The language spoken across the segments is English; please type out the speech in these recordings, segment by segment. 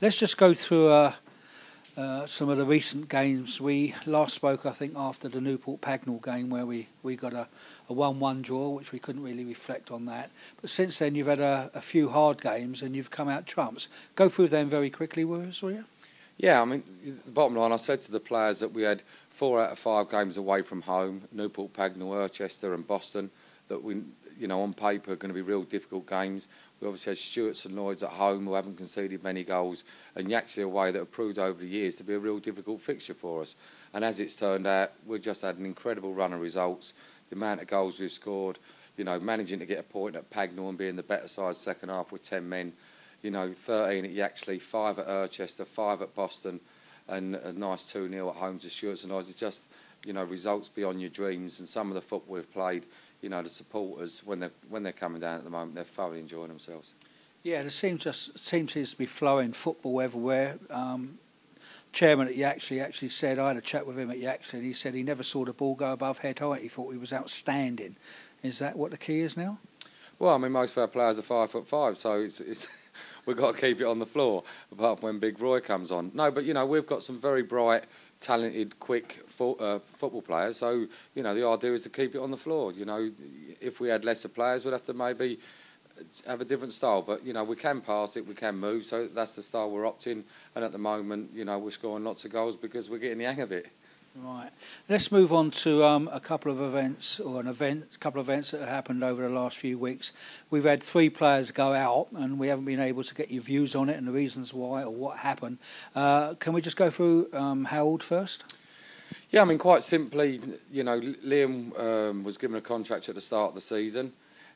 Let's just go through some of the recent games. We last spoke, I think, after the Newport Pagnell game where we got a 1-1 draw, which we couldn't really reflect on that. But since then, you've had a few hard games and you've come out trumps. Go through them very quickly, will you? Yeah, I mean, the bottom line, I said to the players that we had 4 out of 5 games away from home, Newport Pagnell, Irchester and Boston, that we, on paper are going to be real difficult games. We obviously had St St Neots at home who haven't conceded many goals, and Yaxley away that have proved over the years to be a real difficult fixture for us. And as it's turned out, we've just had an incredible run of results. The amount of goals we've scored, managing to get a point at Pagnell and being the better side second half with 10 men. 13 at Yaxley, 5 at Irchester, 5 at Boston, and a nice 2-0 at home to St St Neots. It's just, results beyond your dreams. And some of the football we've played, the supporters, when they're coming down at the moment, they're thoroughly enjoying themselves. Yeah, there seems to be flowing football everywhere. Chairman at Yaxley actually said, I had a chat with him at Yaxley, and he said he never saw the ball go above head height. He thought he was outstanding. Is that what the key is now? Well, I mean, most of our players are 5'5", so it's we've got to keep it on the floor, apart from when Big Roy comes on. No, but, we've got some very bright, talented, quick football players, so, the idea is to keep it on the floor. If we had lesser players, we'd have to maybe have a different style, but, we can pass it, we can move, so that's the style we're opting, and at the moment, we're scoring lots of goals because we're getting the hang of it. Right. Let's move on to a couple of events that have happened over the last few weeks. We've had 3 players go out, and we haven't been able to get your views on it and the reasons why or what happened. Can we just go through Harold first? Yeah, I mean, quite simply, Liam was given a contract at the start of the season.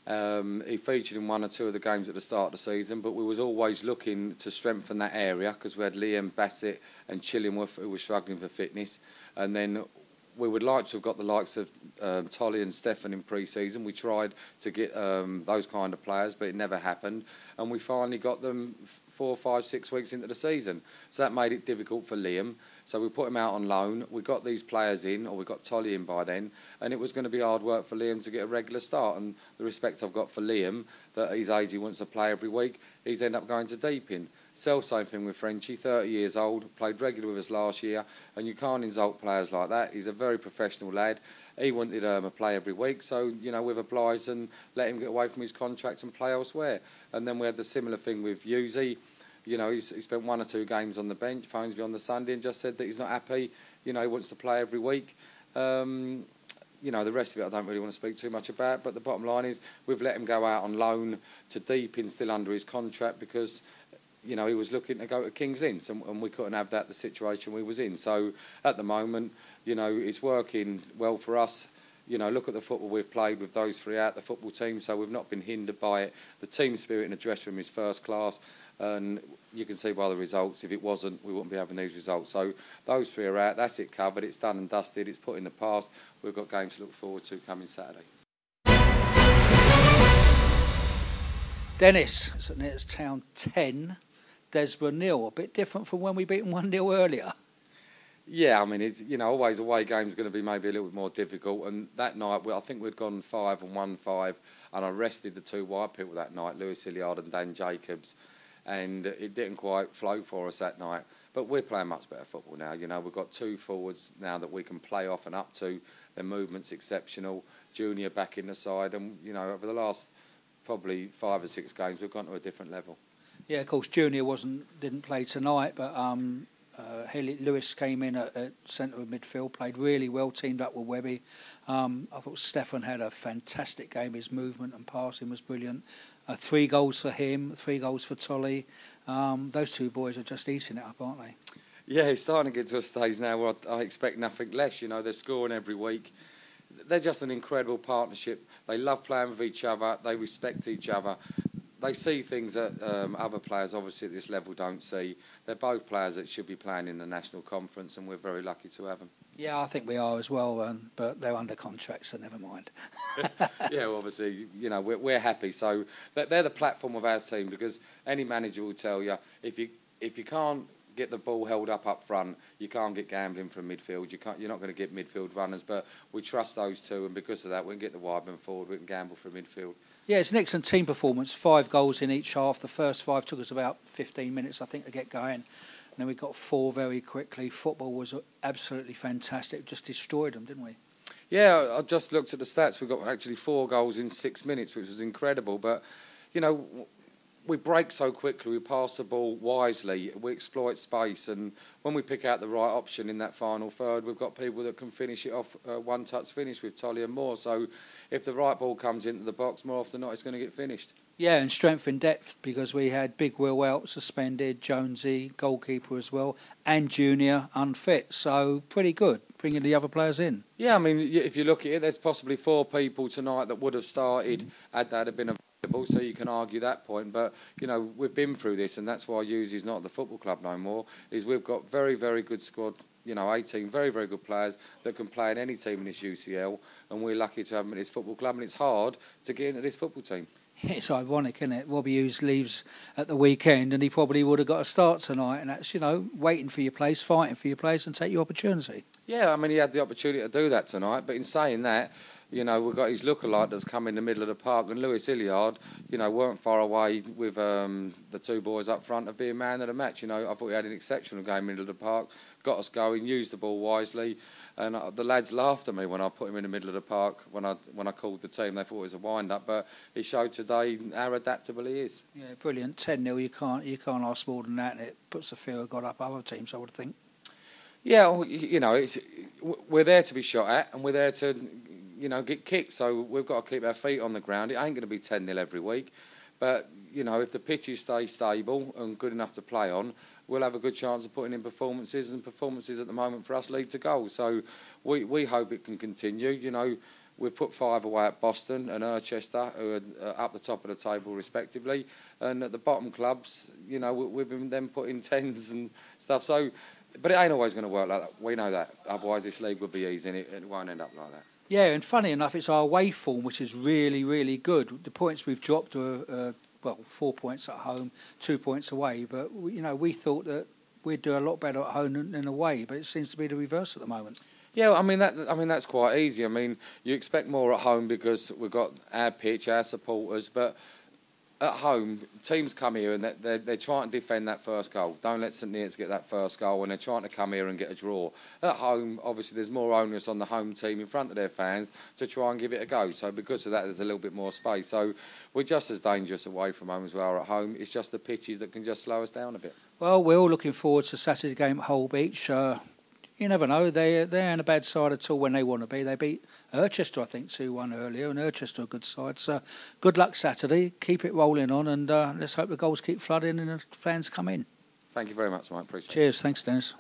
He featured in 1 or 2 of the games at the start of the season, but we was always looking to strengthen that area because we had Liam, Bassett and Chillingworth who were struggling for fitness. And then we would like to have got the likes of Tolly and Stefan in pre-season. We tried to get those kind of players, but it never happened. And we finally got them 4, 5, 6 weeks into the season. So that made it difficult for Liam. So we put him out on loan. We got these players in, or we got Tolly in by then, and it was going to be hard work for Liam to get a regular start. And the respect I've got for Liam, that at his age he wants to play every week, he's ended up going to Deeping. Same thing with Frenchie, 30 years old, played regularly with us last year, and you can't insult players like that. He's a very professional lad. He wanted a play every week, so, we've obliged and let him get away from his contract and play elsewhere. And then we had the similar thing with Yuzi. He spent 1 or 2 games on the bench, phones me on the Sunday and just said that he's not happy. He wants to play every week. The rest of it I don't really want to speak too much about, but the bottom line is we've let him go out on loan to Deeping, still under his contract, because he was looking to go to King's Lynn, and we couldn't have that, the situation we was in. So at the moment, it's working well for us. Look at the football we've played with those 3 out, the football team, so we've not been hindered by it. The team spirit in the dressing room is first class, and you can see by the results, if it wasn't, we wouldn't be having these results. So those 3 are out, that's it covered, it's done and dusted, it's put in the past. We've got games to look forward to coming Saturday. Dennis, St Neots Town 10, Desborough 0. A bit different from when we beat them 1-0 earlier. Yeah, I mean, it's always away game's going to be maybe a little bit more difficult. And that night, I think we'd gone 5 and 1-5, and I rested the 2 wide people that night, Lewis Hilliard and Dan Jacobs, and it didn't quite flow for us that night. But we're playing much better football now. We've got 2 forwards now that we can play off and up to. Their movement's exceptional. Junior back in the side, and over the last probably 5 or 6 games, we've gone to a different level. Yeah, of course, Junior didn't play tonight, but Lewis came in at centre of midfield, played really well, teamed up with Webby. I thought Stefan had a fantastic game. His movement and passing was brilliant. 3 goals for him, 3 goals for Tolly. Those 2 boys are just eating it up, aren't they? Yeah, it's starting to get to a stage now where I expect nothing less. They're scoring every week. They're just an incredible partnership. They love playing with each other. They respect each other. They see things that other players, obviously, at this level don't see. They're both players that should be playing in the national conference, and we're very lucky to have them. Yeah, I think we are as well, but they're under contract, so never mind. Yeah, well, obviously, we're happy. So they're the platform of our team, because any manager will tell you, if you can't get the ball held up front. You can't get gambling from midfield. You're not going to get midfield runners, but we trust those two, and because of that, we can get the wide men forward. We can gamble from midfield. Yeah, it's an excellent team performance. 5 goals in each half. The first 5 took us about 15 minutes, I think, to get going. And then we got 4 very quickly. Football was absolutely fantastic. Just destroyed them, didn't we? Yeah, I just looked at the stats. We got actually 4 goals in 6 minutes, which was incredible. But, you know, we break so quickly. We pass the ball wisely. We exploit space. And when we pick out the right option in that final third, we've got people that can finish it off one-touch finish with Tolly and Moore. So if the right ball comes into the box, more often than not, it's going to get finished. Yeah, and strength in depth, because we had Big Will out, suspended, Jonesy, goalkeeper as well, and Junior unfit. So pretty good, bringing the other players in. Yeah, I mean, if you look at it, there's possibly 4 people tonight that would have started had that have been available, so you can argue that point. But, you know, we've been through this, and that's why Hughes not at the football club no more, is we've got very, very good squad, 18 very, very good players that can play in any team in this UCL, and we're lucky to have them at this football club, and it's hard to get into this football team. It's ironic, isn't it? Robbie Hughes leaves at the weekend and he probably would have got a start tonight, and that's, waiting for your place, fighting for your place and take your opportunity. Yeah, I mean, he had the opportunity to do that tonight, but in saying that, we've got his lookalike that's come in the middle of the park, and Lewis Hilliard, weren't far away with the 2 boys up front of being man of the match. I thought he had an exceptional game in the middle of the park, got us going, used the ball wisely, and the lads laughed at me when I put him in the middle of the park when I called the team. They thought it was a wind-up, but he showed today how adaptable he is. Yeah, brilliant. 10-0, you can't ask more than that, and it puts the fear of God up other teams, I would think. Yeah, we're there to be shot at, and we're there to get kicked, so we've got to keep our feet on the ground. It ain't going to be 10-0 every week, but, if the pitches stay stable and good enough to play on, we'll have a good chance of putting in performances, and performances at the moment for us lead to goals. So we hope it can continue. We've put 5 away at Boston and Urchester, who are up the top of the table respectively, and at the bottom clubs, we've been then putting 10s and stuff. So, but it ain't always going to work like that. We know that. Otherwise, this league would be easy, and it won't end up like that. Yeah, and funny enough, it's our away form which is really, really good. The points we've dropped are 4 points at home, 2 points away. But we thought that we'd do a lot better at home than away, but it seems to be the reverse at the moment. Yeah, I mean that's quite easy. I mean, you expect more at home because we've got our pitch, our supporters, but at home, teams come here and they're trying to defend that first goal. Don't let St Neots get that first goal, and they're trying to come here and get a draw. At home, obviously, there's more onus on the home team in front of their fans to try and give it a go. So because of that, there's a little bit more space. So we're just as dangerous away from home as we are at home. It's just the pitches that can just slow us down a bit. Well, we're all looking forward to Saturday's game at Holbeach. You never know. They're on a bad side at all when they want to be. They beat Urchester, I think, 2-1 earlier, and Urchester a good side. So good luck Saturday. Keep it rolling on, and let's hope the goals keep flooding and the fans come in. Thank you very much, Mike. Appreciate it. Cheers. Thanks, Dennis.